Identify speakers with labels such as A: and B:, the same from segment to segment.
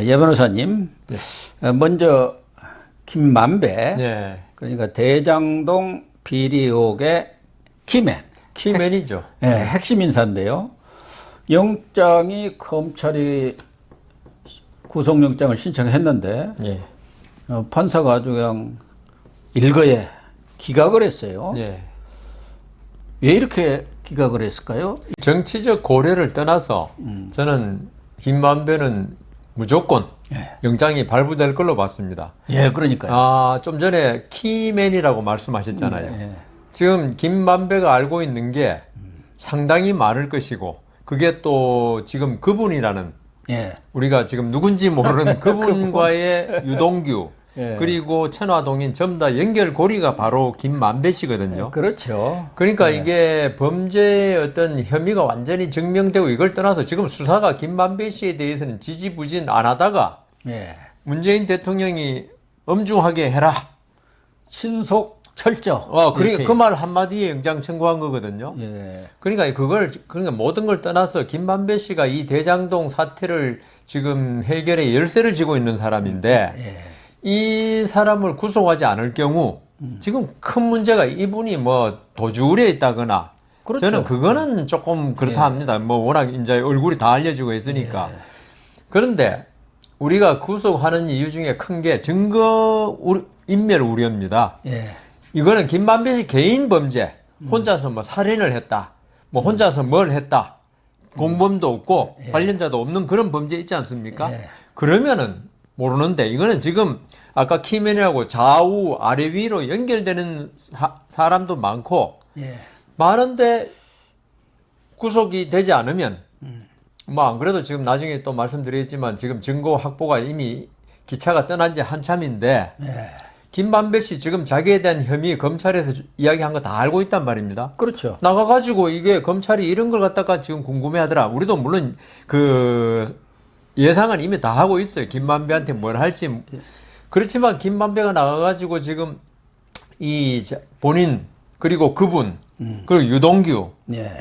A: 예 변호사님,
B: 네.
A: 먼저 김만배,
B: 네.
A: 그러니까 대장동 비리 의혹의 키맨,
B: 키맨이죠.
A: 예, 핵심 인사인데요. 영장이 검찰이 구속영장을 신청했는데
B: 예.
A: 판사가 아주 그냥 일거에 기각을 했어요.
B: 예.
A: 왜 이렇게 기각을 했을까요?
B: 정치적 고려를 떠나서 저는 김만배는 무조건 영장이 발부될 걸로 봤습니다.
A: 예, 그러니까요.
B: 아, 좀 전에 키맨이라고 말씀하셨잖아요.
A: 예.
B: 지금 김만배가 알고 있는 게 상당히 많을 것이고, 그게 또 지금 그분이라는
A: 예.
B: 우리가 지금 누군지 모르는 그분과의 유동규,
A: 예.
B: 그리고 천화동인 전부 다 연결고리가 바로 김만배 씨거든요.
A: 그렇죠.
B: 그러니까 이게 범죄의 어떤 혐의가 완전히 증명되고 이걸 떠나서 지금 수사가 김만배 씨에 대해서는 지지부진 안 하다가
A: 예.
B: 문재인 대통령이 엄중하게 해라.
A: 신속 철저.
B: 그러니까 그 말 한마디에 영장 청구한 거거든요.
A: 예.
B: 그러니까 그러니까 모든 걸 떠나서 김만배 씨가 이 대장동 사태를 지금 해결에 열쇠를 쥐고 있는 사람인데
A: 예.
B: 이 사람을 구속하지 않을 경우 지금 큰 문제가 이분이 뭐 도주울에 있다거나
A: 그렇죠.
B: 저는 그거는 조금 그렇다 합니다. 뭐 워낙 이제 얼굴이 다 알려지고 있으니까. 그런데 우리가 구속하는 이유 중에 큰 게 증거 인멸 우려입니다.
A: 예.
B: 이거는 김만배 씨 개인 범죄, 혼자서 뭐 살인을 했다, 뭐 혼자서 뭘 했다, 공범도 없고 관련자도 없는 그런 범죄 있지 않습니까? 그러면은 모르는데 이거는 지금 아까 키맨이라고 좌우 아래 위로 연결되는 사람도 많고 많은데 구속이 되지 않으면 뭐 안 그래도 지금 나중에 또 말씀드리겠지만 지금 증거 확보가 이미 기차가 떠난 지 한참인데 김만배 씨 지금 자기에 대한 혐의 검찰에서 이야기한 거 다 알고 있단 말입니다.
A: 그렇죠.
B: 나가가지고 이게 검찰이 이런 걸 갖다가 지금 궁금해하더라. 우리도 물론 그 예상은 이미 다 하고 있어요. 김만배한테 뭘 할지. 그렇지만 김만배가 나가가지고 지금 이 본인 그리고 그분 그리고 유동규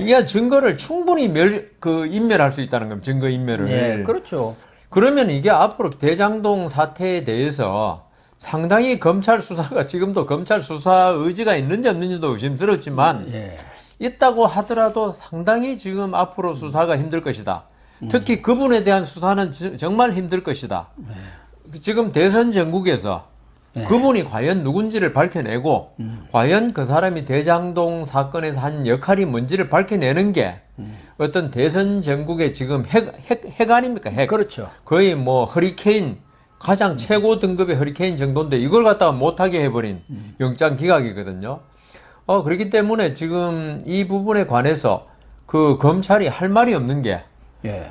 B: 이게 증거를 충분히 인멸할 수 있다는 겁니다. 증거 인멸을.
A: 예, 그렇죠.
B: 그러면 이게 앞으로 대장동 사태에 대해서 상당히 검찰 수사가 지금도 검찰 수사 의지가 있는지 없는지도 의심스럽지만 있다고 하더라도 상당히 지금 앞으로 수사가 힘들 것이다. 특히 그분에 대한 수사는 정말 힘들 것이다. 지금 대선 전국에서 그분이 과연 누군지를 밝혀내고 과연 그 사람이 대장동 사건에서 한 역할이 뭔지를 밝혀내는 게 어떤 대선 전국의 지금 핵 아닙니까? 핵.
A: 그렇죠.
B: 거의 뭐 허리케인 가장 최고 등급의 허리케인 정도인데 이걸 갖다가 못하게 해버린 영장 기각이거든요. 그렇기 때문에 지금 이 부분에 관해서 그 검찰이 할 말이 없는 게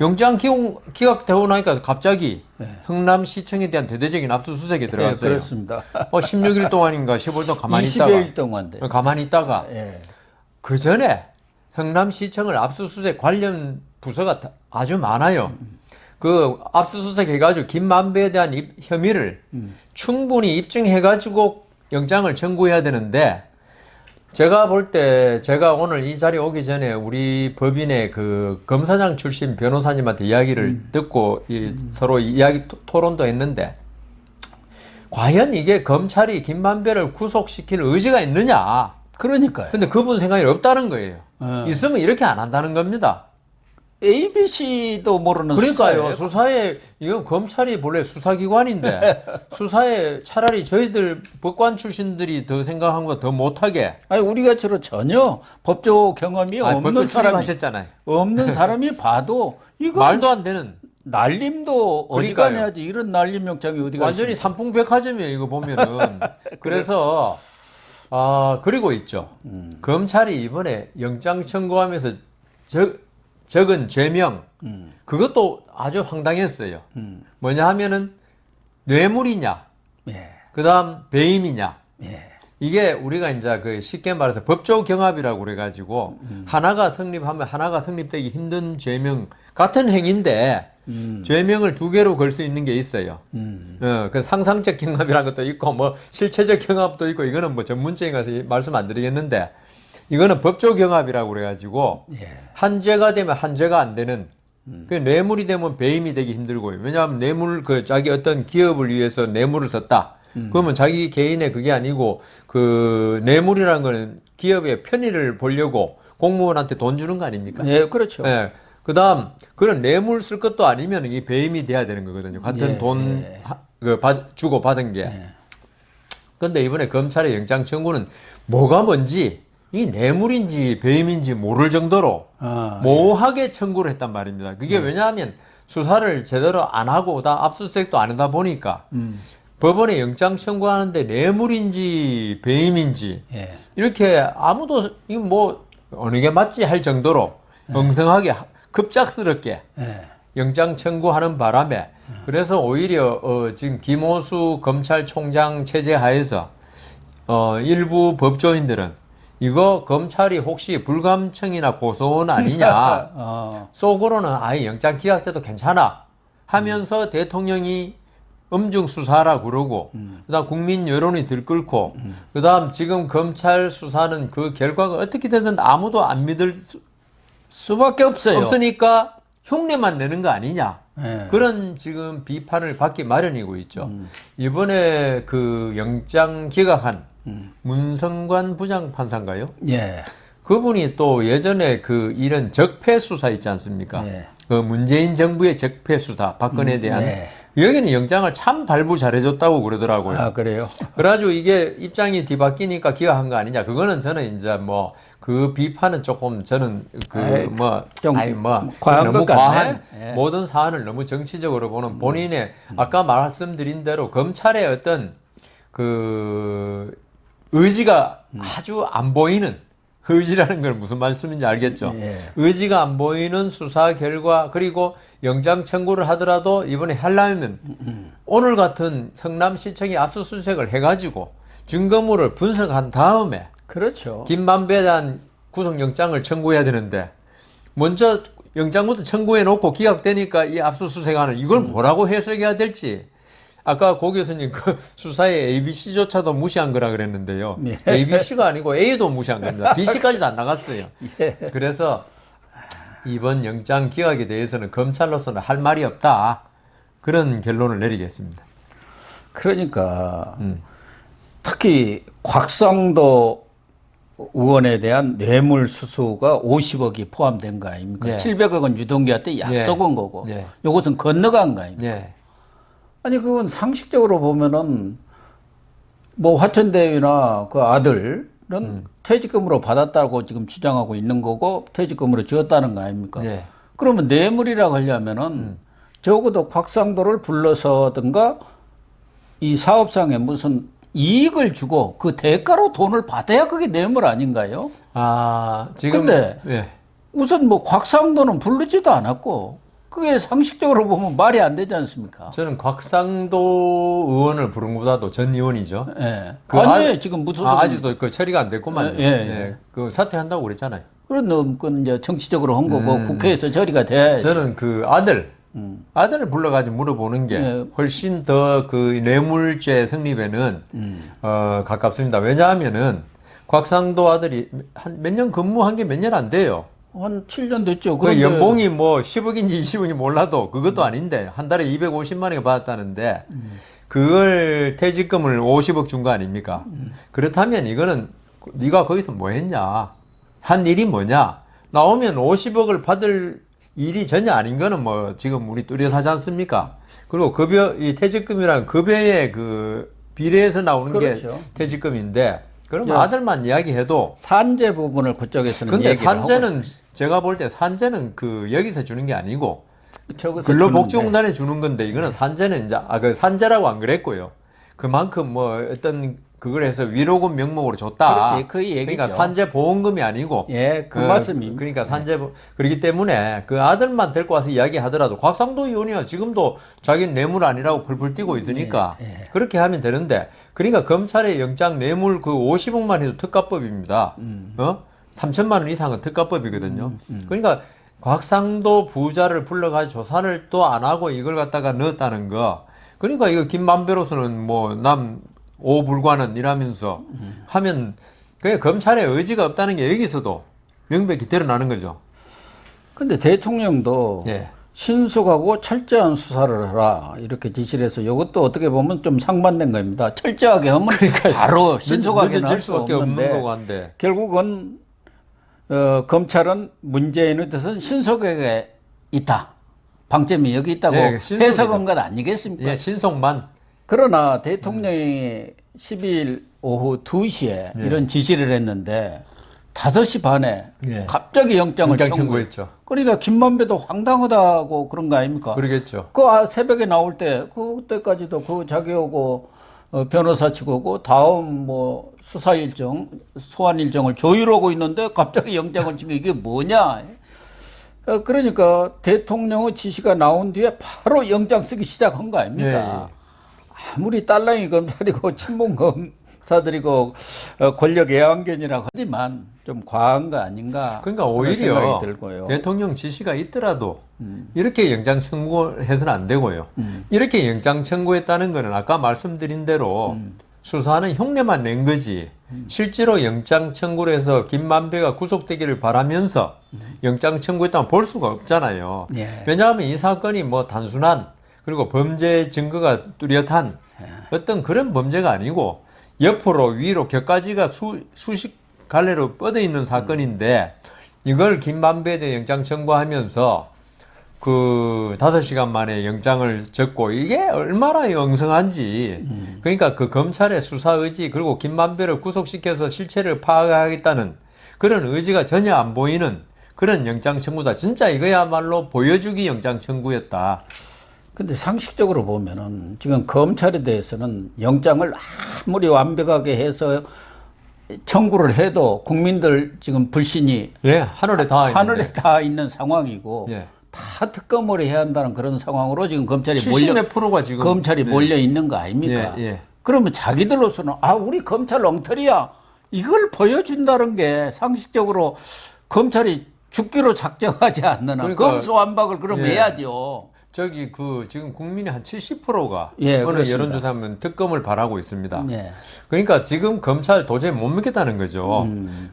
B: 영장 기각되고 나니까 갑자기 성남시청에 대한 대대적인 압수수색에 들어갔어요.
A: 그렇습니다.
B: 16일 동안인가 15일 동안 가만히
A: 20여일 동안
B: 가만히 있다가 그 전에 성남시청을 압수수색 관련 부서가 아주 많아요. 그 압수수색 해가지고 김만배에 대한 혐의를 충분히 입증해가지고 영장을 청구해야 되는데 제가 볼 때 제가 오늘 이 자리에 오기 전에 우리 법인의 그 검사장 출신 변호사님한테 이야기를 듣고 서로 이야기 토론도 했는데 과연 이게 검찰이 김만배를 구속시킬 의지가 있느냐.
A: 그러니까요.
B: 근데 그분 생각이 없다는 거예요. 있으면 이렇게 안 한다는 겁니다.
A: ABC도 모르는
B: 그러니까요. 수사에 이건 검찰이 본래 수사기관인데 수사에 차라리 저희들 법관 출신들이 더 생각한 거 더 못하게.
A: 아니 우리가처럼 전혀 법조 경험이 없는 사람이
B: 하셨잖아요.
A: 없는 사람이 봐도 이거
B: 말도 안 되는
A: 날림도 어디가 내야지 이런 날림 영장이 어디가
B: 완전히
A: 있습니까?
B: 삼풍백화점이에요. 이거 보면은. 그래서 그리고 있죠. 검찰이 이번에 영장 청구하면서 적은 죄명 그것도 아주 황당했어요. 뭐냐 하면은 뇌물이냐, 그다음 배임이냐. 이게 우리가 이제 그 쉽게 말해서 법조 경합이라고 그래가지고 하나가 성립하면 하나가 성립되기 힘든 죄명 같은 행위인데 죄명을 두 개로 걸 수 있는 게 있어요. 그 상상적 경합이라는 것도 있고 뭐 실체적 경합도 있고 이거는 뭐 전문적인 가서 말씀 안 드리겠는데. 이거는 법조 경합이라고 그래가지고 한 죄가 되면 한 죄가 안 되는 그 뇌물이 되면 배임이 되기 힘들고요. 왜냐하면 뇌물 그 자기 어떤 기업을 위해서 뇌물을 썼다. 그러면 자기 개인의 그게 아니고 그 뇌물이라는 거는 기업의 편의를 보려고 공무원한테 돈 주는 거 아닙니까?
A: 예, 그렇죠.
B: 예. 그다음 그런 뇌물 쓸 것도 아니면 이 배임이 돼야 되는 거거든요. 같은
A: 예,
B: 돈 주고 받은 게. 근데 이번에 검찰의 영장 청구는 뭐가 뭔지 이 뇌물인지 배임인지 모를 정도로 모호하게 청구를 했단 말입니다. 그게 왜냐하면 수사를 제대로 안 하고 다 압수수색도 안 하다 보니까 법원에 영장 청구하는데 뇌물인지 배임인지
A: 예.
B: 이렇게 아무도 이거 뭐 어느 게 맞지 할 정도로 엉성하게 급작스럽게
A: 예.
B: 영장 청구하는 바람에 그래서 오히려 지금 김호수 검찰총장 체제 하에서 일부 법조인들은 이거 검찰이 혹시 불감청이나 고소원 아니냐 속으로는 아예 영장 기각돼도 괜찮아 하면서 대통령이 엄중 수사라 그러고 그다음 국민 여론이 들끓고 그다음 지금 검찰 수사는 그 결과가 어떻게 되든 아무도 안 믿을
A: 수밖에 없어요.
B: 없으니까 흉내만 내는 거 아니냐.
A: 예.
B: 그런 지금 비판을 받기 마련이고 있죠. 이번에 그 영장 기각한 문성관 부장판사인가요?
A: 예.
B: 그분이 또 예전에 그 이런 적폐 수사 있지 않습니까?
A: 예.
B: 그 문재인 정부의 적폐 수사, 박근혜에 대한
A: 네.
B: 여기는 영장을 참 발부 잘해줬다고 그러더라고요.
A: 아, 그래요?
B: 그래가지고 이게 입장이 뒤바뀌니까 기각한 거 아니냐. 그거는 저는 이제 뭐 그 비판은 조금 저는
A: 좀
B: 뭐
A: 과한
B: 너무
A: 것 같네.
B: 과한
A: 예.
B: 모든 사안을 너무 정치적으로 보는 본인의 아까 말씀드린 대로 검찰의 어떤 그 의지가 아주 안 보이는 의지라는 건 무슨 말씀인지 알겠죠?
A: 예.
B: 의지가 안 보이는 수사 결과 그리고 영장 청구를 하더라도 이번에 하려면 오늘 같은 성남시청이 압수수색을 해가지고 증거물을 분석한 다음에
A: 그렇죠.
B: 김만배에 대한 구속영장을 청구해야 되는데 먼저 영장부터 청구해 놓고 기각되니까 이 압수수색하는 이걸 뭐라고 해석해야 될지 아까 고 교수님 그 수사에 ABC조차도 무시한 거라 그랬는데요.
A: 예.
B: ABC가 아니고 A도 무시한 겁니다. BC까지도 안 나갔어요.
A: 예.
B: 그래서 이번 영장 기각에 대해서는 검찰로서는 할 말이 없다. 그런 결론을 내리겠습니다.
A: 그러니까 특히 곽상도 의원에 대한 뇌물 수수가 50억이 포함된 거 아닙니까?
B: 예.
A: 700억은 유동기한테 약속한 거고
B: 예.
A: 요것은 건너간 거 아닙니까?
B: 예.
A: 아니 그건 상식적으로 보면은 뭐 화천대유나 그 아들은 퇴직금으로 받았다고 지금 주장하고 있는 거고 퇴직금으로 주었다는 거 아닙니까?
B: 예.
A: 그러면 뇌물이라고 하려면은 적어도 곽상도를 불러서든가 이 사업상에 무슨 이익을 주고 그 대가로 돈을 받아야 그게 뇌물 아닌가요?
B: 아, 지금.
A: 근데
B: 예.
A: 우선 뭐 곽상도는 부르지도 않았고 그게 상식적으로 보면 말이 안 되지 않습니까?
B: 저는 곽상도 의원을 부른 것보다도 전 의원이죠.
A: 예.
B: 그
A: 아니 지금 무슨
B: 아직도 그 처리가 안 됐구만요.
A: 예, 예.
B: 그 사퇴한다고 그랬잖아요.
A: 그런 건 이제 정치적으로 한 거고 국회에서 처리가 돼야지.
B: 저는 그 아들을 불러가지고 물어보는 게
A: 예.
B: 훨씬 더 그 뇌물죄 성립에는 가깝습니다. 왜냐하면은 곽상도 아들이 한 몇 년 근무한 게 몇 년 안 돼요.
A: 한 7년 됐죠.
B: 그
A: 그런데
B: 연봉이 뭐 10억인지 20억인지 몰라도 그것도 아닌데 한 달에 250만 원을 받았다는데 그걸 퇴직금을 50억 준 거 아닙니까? 그렇다면 이거는 네가 거기서 뭐 했냐? 한 일이 뭐냐? 나오면 50억을 받을 일이 전혀 아닌 거는 뭐 지금 우리 뚜렷하지 않습니까? 그리고 급여, 이 퇴직금이란 급여의 그 비례해서 나오는
A: 그렇죠.
B: 게 퇴직금인데 그러면
A: 야,
B: 아들만 이야기해도
A: 산재 부분을 그쪽에서는
B: 근데
A: 얘기를 하고
B: 산재는 제가 볼 때 산재는 그 여기서 주는 게 아니고
A: 저기서
B: 근로복지공단에 주는 건데 이거는 산재는 이제 그 산재라고 안 그랬고요. 그만큼 뭐 어떤 그걸 해서 위로금 명목으로 줬다.
A: 그렇지, 그 얘기죠.
B: 그러니까 산재 보험금이 아니고.
A: 예, 그 말씀이.
B: 그러니까 그렇기 때문에 그 아들만 데리고 와서 이야기하더라도 곽상도 의원이야 지금도 자기는 뇌물 아니라고 풀풀 뛰고 있으니까 그렇게 하면 되는데 그러니까 검찰의 영장 뇌물 그 50억만 해도 특가법입니다. 3천만 원 이상은 특가법이거든요. 그러니까 곽상도 부자를 불러가지고 조사를 또 안 하고 이걸 갖다가 넣었다는 거. 그러니까 이거 김만배로서는 뭐 남 오불관은 이라면서 하면 그게 검찰의 의지가 없다는 게 여기서도 명백히 드러나는 거죠.
A: 근데 대통령도
B: 예.
A: 신속하고 철저한 수사를 하라 이렇게 지시를 해서 이것도 어떻게 보면 좀 상반된 겁니다. 철저하게 하면 바로 신속하게는 할
B: 늦어질
A: 수
B: 수밖에 없는
A: 없는데
B: 거고 한데.
A: 결국은 검찰은 문재인의 뜻은 신속하게 있다. 방점이 여기 있다고
B: 신속이다.
A: 해석한 것 아니겠습니까?
B: 예, 신속만.
A: 그러나 대통령이 12일 오후 2시에 이런 지시를 했는데 5시 반에
B: 예.
A: 갑자기 영장을
B: 영장
A: 청구했죠.
B: 청구했죠.
A: 그러니까 김만배도 황당하다고 그런 거 아닙니까?
B: 그러겠죠.
A: 그 새벽에 나올 때 그때까지도 그 자기하고 변호사 측하고 다음 뭐 수사 일정, 소환 일정을 조율하고 있는데 갑자기 영장을 지금 이게 뭐냐? 그러니까 대통령의 지시가 나온 뒤에 바로 영장 쓰기 시작한 거 아닙니까?
B: 예.
A: 아무리 딸랑이 검찰이고 친문 검사들이고 권력 애완견이라고 하지만 좀 과한 거 아닌가?
B: 그러니까
A: 그런
B: 오히려
A: 생각이 들고요.
B: 대통령 지시가 있더라도 이렇게 영장 청구해서는 안 되고요. 이렇게 영장 청구했다는 거는 아까 말씀드린 대로 수사하는 흉내만 낸 거지. 실제로 영장 청구를 해서 김만배가 구속되기를 바라면서 영장 청구했다면 볼 수가 없잖아요.
A: 예.
B: 왜냐하면 이 사건이 뭐 단순한 그리고 범죄 증거가 뚜렷한 어떤 그런 범죄가 아니고 옆으로 위로 격가지가 수십 갈래로 뻗어 있는 사건인데 이걸 김만배에 대해 영장 청구하면서 그 5시간 만에 영장을 적고 이게 얼마나 엉성한지 그러니까 그 검찰의 수사 의지 그리고 김만배를 구속시켜서 실체를 파악하겠다는 그런 의지가 전혀 안 보이는 그런 영장 청구다. 진짜 이거야말로 보여주기 영장 청구였다.
A: 근데 상식적으로 보면은 지금 검찰에 대해서는 영장을 아무리 완벽하게 해서 청구를 해도 국민들 지금 불신이
B: 예, 하늘에 닿아 있는데.
A: 하늘에 닿아 있는 상황이고
B: 예.
A: 다 특검을 해야 한다는 그런 상황으로 지금 검찰이
B: 70몇 프로가 지금
A: 검찰이 몰려 있는 거 아닙니까?
B: 예, 예.
A: 그러면 자기들로서는 우리 검찰 엉터리야 이걸 보여준다는 게 상식적으로 검찰이 죽기로 작정하지 않는 한
B: 그러니까,
A: 검수완박을 그럼
B: 예.
A: 해야죠.
B: 저기 그 지금 국민의 한 70%가
A: 예,
B: 어느
A: 그렇습니다.
B: 여론조사하면 특검을 바라고 있습니다.
A: 예.
B: 그러니까 지금 검찰 도저히 못 믿겠다는 거죠.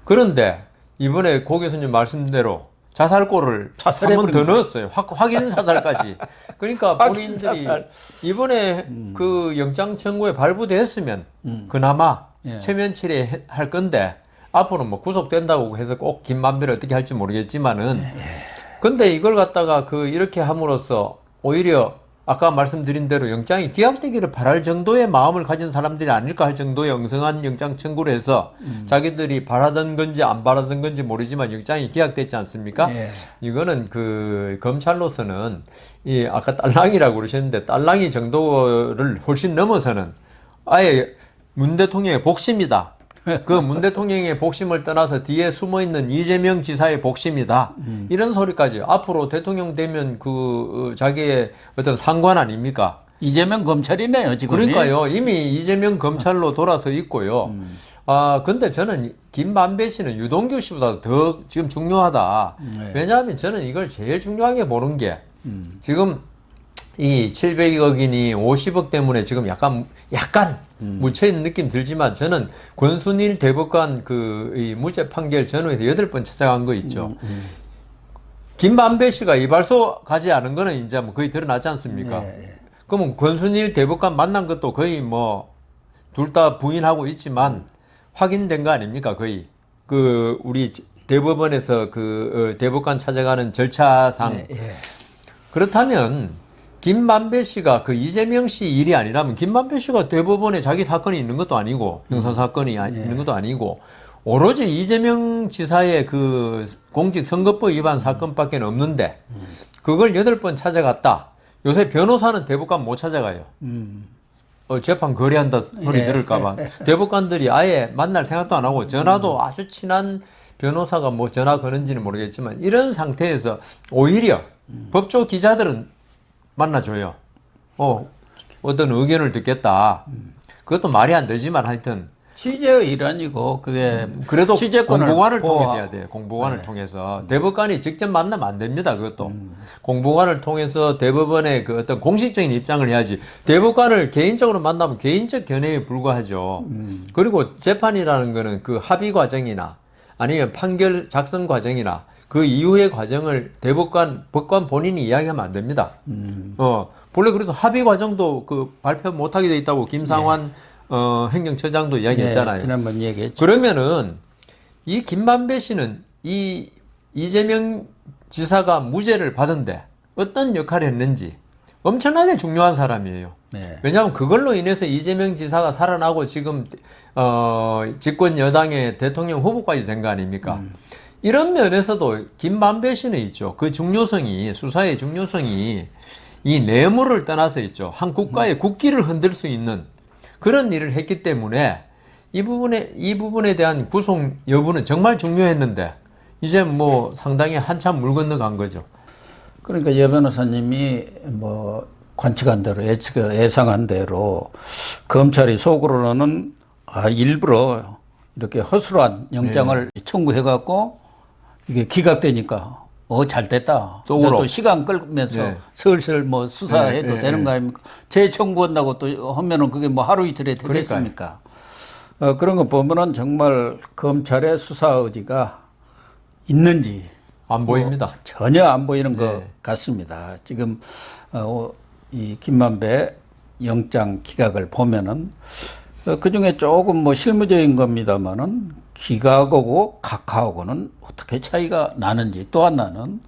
B: 그런데 이번에 고 교수님 말씀대로 자살골을 한 번 더 넣었어요. 확인 사살까지. 그러니까
A: 확인
B: 본인들이
A: 사살.
B: 이번에 그 영장 청구에 발부됐으면 그나마
A: 예.
B: 체면 처리할 건데 앞으로 뭐 구속된다고 해서 꼭 김만배를 어떻게 할지 모르겠지만은 근데 이걸 갖다가 이렇게 함으로써 오히려 아까 말씀드린 대로 영장이 기각되기를 바랄 정도의 마음을 가진 사람들이 아닐까 할 정도의 엉성한 영장 청구를 해서 자기들이 바라던 건지 안 바라던 건지 모르지만 영장이 기각됐지 않습니까?
A: 예.
B: 이거는 검찰로서는 아까 딸랑이라고 그러셨는데 딸랑이 정도를 훨씬 넘어서는 아예 문 대통령의 복심이다. 그 문 대통령의 복심을 떠나서 뒤에 숨어 있는 이재명 지사의 복심이다. 이런 소리까지 앞으로 대통령 되면 자기의 어떤 상관 아닙니까?
A: 이재명 검찰이네요 지금.
B: 그러니까요. 이미 이재명 검찰로 돌아서 있고요. 근데 저는 김만배 씨는 유동규 씨보다 더 지금 중요하다.
A: 네.
B: 왜냐하면 저는 이걸 제일 중요하게 보는 게 지금 이 700억이니 50억 때문에 지금 약간 묻혀있는 느낌 들지만 저는 권순일 대법관 이 무죄 판결 전후에서 8번 찾아간 거 있죠. 김만배 씨가 이발소 가지 않은 거는 이제 뭐 거의 드러나지 않습니까? 그러면 권순일 대법관 만난 것도 거의 뭐 둘 다 부인하고 있지만 확인된 거 아닙니까? 거의 우리 대법원에서 대법관 찾아가는 절차상 그렇다면 김만배 씨가 이재명 씨 일이 아니라면 김만배 씨가 대법원에 자기 사건이 있는 것도 아니고 형사 사건이 있는 것도 아니고 오로지 이재명 지사의 공직선거법 위반 사건밖에 없는데 그걸 8번 찾아갔다. 요새 변호사는 대법관 못 찾아가요. 재판 거래한다 소리 들을까봐. 대법관들이 아예 만날 생각도 안 하고 전화도 아주 친한 변호사가 뭐 전화 거는지는 모르겠지만 이런 상태에서 오히려 법조 기자들은 만나줘요. 어떤 의견을 듣겠다. 그것도 말이 안 되지만 하여튼.
A: 취재의 일환이고 그게
B: 그래도
A: 취재권을
B: 공보관을 통해서 해야 돼요. 공보관을 통해서. 대법관이 직접 만나면 안 됩니다. 그것도. 공보관을 통해서 대법원의 어떤 공식적인 입장을 해야지. 대법관을 개인적으로 만나면 개인적 견해에 불과하죠. 그리고 재판이라는 거는 합의 과정이나 아니면 판결 작성 과정이나 그 이후의 과정을 법관 본인이 이야기하면 안 됩니다. 본래 그래도 합의 과정도 그 발표 못하게 돼 있다고 김상환 행정처장도 이야기했잖아요.
A: 지난번 얘기했죠.
B: 그러면은 이 김만배 씨는 이 이재명 지사가 무죄를 받은데 어떤 역할을 했는지 엄청나게 중요한 사람이에요.
A: 네.
B: 왜냐하면 그걸로 인해서 이재명 지사가 살아나고 지금 집권 여당의 대통령 후보까지 된 거 아닙니까? 이런 면에서도 김만배 씨는 있죠. 그 중요성이, 수사의 중요성이 이 뇌물을 떠나서 있죠. 한 국가의 국기를 흔들 수 있는 그런 일을 했기 때문에 이 부분에 대한 구속 여부는 정말 중요했는데 이제 뭐 상당히 한참 물 건너간 거죠.
A: 그러니까 여 변호사님이 뭐 관측한 대로 예상한 대로 검찰이 속으로는 일부러 이렇게 허술한 영장을 청구해 갖고 이게 기각되니까 잘 됐다. 이제 또 시간 끌면서 슬슬 뭐 수사해도 되는 거 아닙니까? 재청구한다고 또 하면은 그게 뭐 하루 이틀에 되겠습니까? 그런 거 보면은 정말 검찰의 수사 의지가 있는지
B: 안 보입니다.
A: 전혀 안 보이는 것 같습니다. 지금 이 김만배 영장 기각을 보면은 그 중에 조금 뭐 실무적인 겁니다만은 기각하고 각하하고는 어떻게 차이가 나는지 또 하나는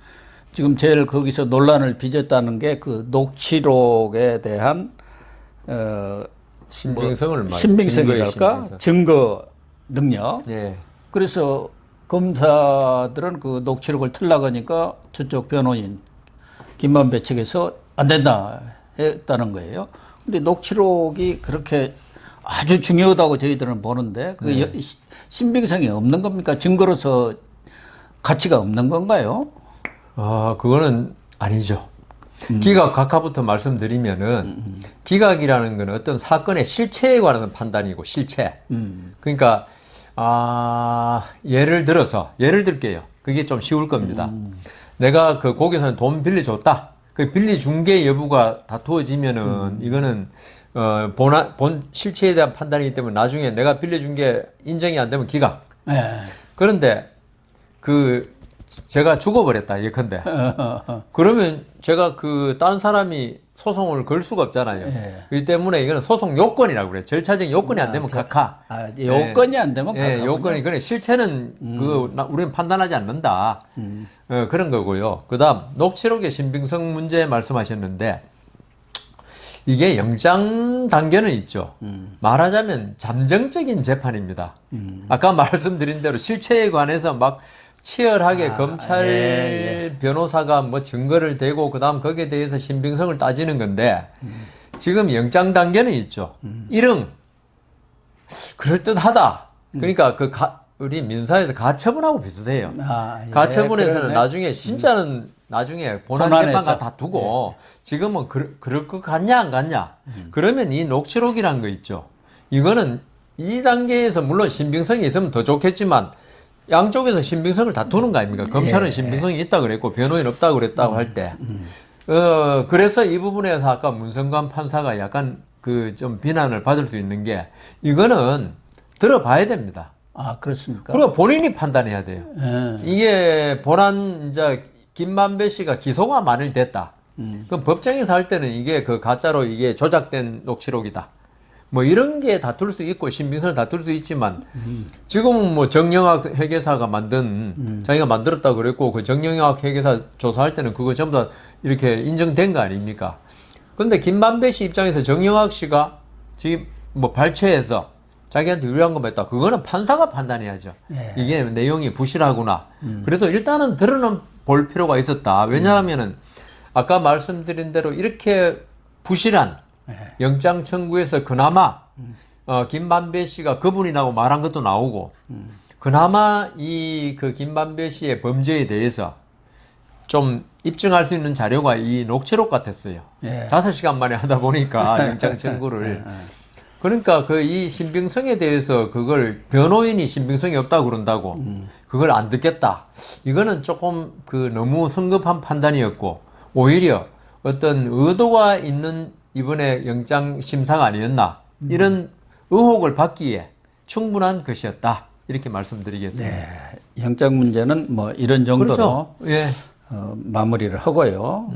A: 지금 제일 거기서 논란을 빚었다는 게 그 녹취록에 대한 신빙성이랄까 증거 능력. 그래서 검사들은 그 녹취록을 틀라고 하니까 저쪽 변호인 김만배 측에서 안 된다 했다는 거예요. 근데 녹취록이 그렇게 아주 중요하다고 저희들은 보는데 그 신빙성이 없는 겁니까? 증거로서 가치가 없는 건가요?
B: 그거는 아니죠. 기각 각하부터 말씀드리면은 기각이라는 건 어떤 사건의 실체에 관한 판단이고 실체. 그러니까 예를 들게요. 그게 좀 쉬울 겁니다. 내가 그 고객한테 돈 빌려줬다. 그 빌려준 게 여부가 다투어지면은 이거는 본 실체에 대한 판단이기 때문에 나중에 내가 빌려준 게 인정이 안 되면 기각. 그런데 제가 죽어버렸다 예컨대. 그러면 제가 다른 사람이 소송을 걸 수가 없잖아요. 그렇기 때문에 이거는 소송 요건이라고 그래요. 절차적인 요건이 안 되면 각하.
A: 요건이 안 되면 각하.
B: 요건이 그래 실체는 우리는 판단하지 않는다. 그런 거고요. 그다음 녹취록의 신빙성 문제 말씀하셨는데 이게 영장 단계는 있죠. 말하자면 잠정적인 재판입니다. 아까 말씀드린 대로 실체에 관해서 막 치열하게 검찰 변호사가 뭐 증거를 대고 그다음 거기에 대해서 신빙성을 따지는 건데 지금 영장 단계는 있죠. 일응 그럴듯하다. 그러니까 우리 민사에서 가처분하고 비슷해요. 가처분에서는 나중에 진짜는 나중에 본안재판과 다투고 지금은 그럴 것 같냐 안 같냐. 그러면 이 녹취록이란 거 있죠. 이거는 이 단계에서 물론 신빙성이 있으면 더 좋겠지만 양쪽에서 신빙성을 다투는 거 아닙니까? 검찰은 신빙성이 있다 그랬고 변호인 없다 그랬다고 할 때. 그래서 이 부분에서 아까 문성관 판사가 약간 좀 비난을 받을 수 있는 게 이거는 들어봐야 됩니다.
A: 그렇습니까?
B: 그리고 본인이 판단해야 돼요. 이게 이제 김만배 씨가 기소가 만일 됐다. 그럼 법정에서 할 때는 이게 가짜로 이게 조작된 녹취록이다. 뭐 이런 게 다툴 수 있고 신빙성을 다툴 수 있지만 지금은 뭐 정영학 회계사가 자기가 만들었다 그랬고 그 정영학 회계사 조사할 때는 그거 전부 다 이렇게 인정된 거 아닙니까? 근데 김만배 씨 입장에서 정영학 씨가 지금 뭐 발췌해서 자기한테 유리한 것만 했다. 그거는 판사가 판단해야죠. 이게 내용이 부실하구나. 그래도 일단은 드러는 볼 필요가 있었다. 왜냐하면은 아까 말씀드린 대로 이렇게 부실한 영장 청구에서 그나마 김만배 씨가 그분이라고 말한 것도 나오고 그나마 김만배 씨의 범죄에 대해서 좀 입증할 수 있는 자료가 이 녹취록 같았어요. 5시간 만에 하다 보니까 영장 청구를. 그러니까 이 신빙성에 대해서 그걸 변호인이 신빙성이 없다고 그런다고 그걸 안 듣겠다. 이거는 조금 너무 성급한 판단이었고 오히려 어떤 의도가 있는 이번에 영장 심사가 아니었나 이런 의혹을 받기에 충분한 것이었다 이렇게 말씀드리겠습니다.
A: 영장 문제는 뭐 이런 정도로
B: 그렇죠. 예.
A: 마무리를 하고요.